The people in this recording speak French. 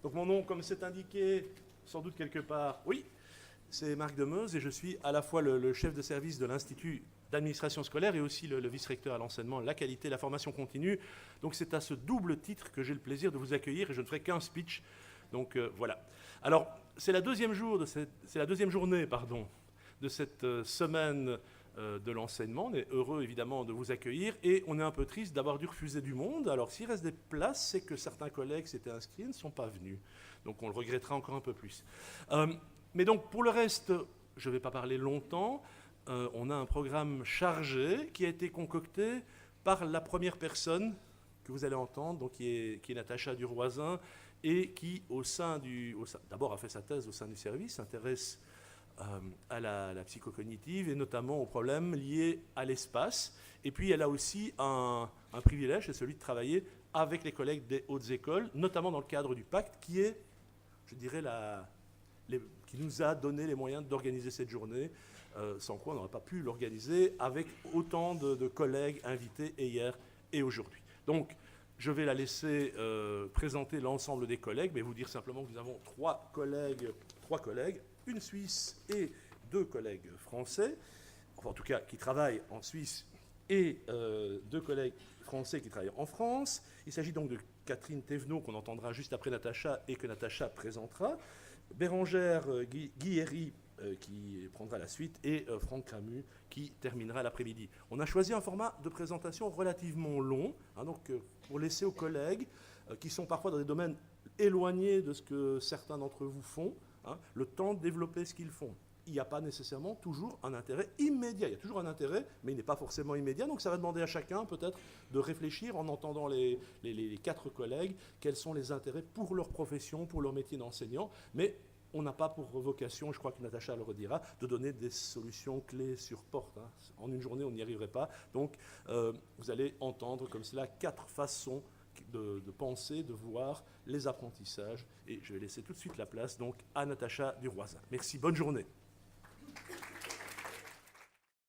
Donc mon nom, comme c'est indiqué sans doute quelque part, oui, c'est Marc Demeuse et je suis à la fois le chef de service de l'Institut d'administration scolaire et aussi le vice-recteur à l'enseignement, la qualité, la formation continue. Donc c'est à ce double titre que j'ai le plaisir de vous accueillir et je ne ferai qu'un speech. Donc voilà. Alors c'est la deuxième journée, pardon, de cette semaine de l'enseignement. On est heureux évidemment de vous accueillir et on est un peu triste d'avoir dû refuser du monde. Alors s'il reste des places, c'est que certains collègues s'étaient inscrits et ne sont pas venus. Donc on le regrettera encore un peu plus. Mais donc pour le reste, je ne vais pas parler longtemps. On a un programme chargé qui a été concocté par la première personne que vous allez entendre, donc qui est Natacha Duroisin, et qui, d'abord a fait sa thèse au sein du service, s'intéresse à la psychocognitive et notamment aux problèmes liés à l'espace. Et puis elle a aussi un privilège, c'est celui de travailler avec les collègues des hautes écoles, notamment dans le cadre du pacte, qui est, je dirais, qui nous a donné les moyens d'organiser cette journée, sans quoi on n'aurait pas pu l'organiser avec autant de collègues invités hier et aujourd'hui. Donc, je vais la laisser présenter l'ensemble des collègues, mais vous dire simplement que nous avons trois collègues, une Suisse et deux collègues français, enfin en tout cas qui travaillent en Suisse, et deux collègues français qui travaillent en France. Il s'agit donc de Catherine Thévenot, qu'on entendra juste après Natacha et que Natacha présentera, Bérangère Guilléry, qui prendra la suite, et Franck Camus, qui terminera l'après-midi. On a choisi un format de présentation relativement long, donc pour laisser aux collègues, qui sont parfois dans des domaines éloignés de ce que certains d'entre vous font, le temps de développer ce qu'ils font. Il n'y a pas nécessairement toujours un intérêt immédiat. Il y a toujours un intérêt, mais il n'est pas forcément immédiat. Donc ça va demander à chacun peut-être de réfléchir en entendant les quatre collègues quels sont les intérêts pour leur profession, pour leur métier d'enseignant. Mais on n'a pas pour vocation, je crois que Natacha le redira, de donner des solutions clés sur porte. En une journée, on n'y arriverait pas. Donc vous allez entendre comme cela quatre façons de penser, de voir les apprentissages. Et je vais laisser tout de suite la place donc à Natacha Duroisin. Merci, bonne journée.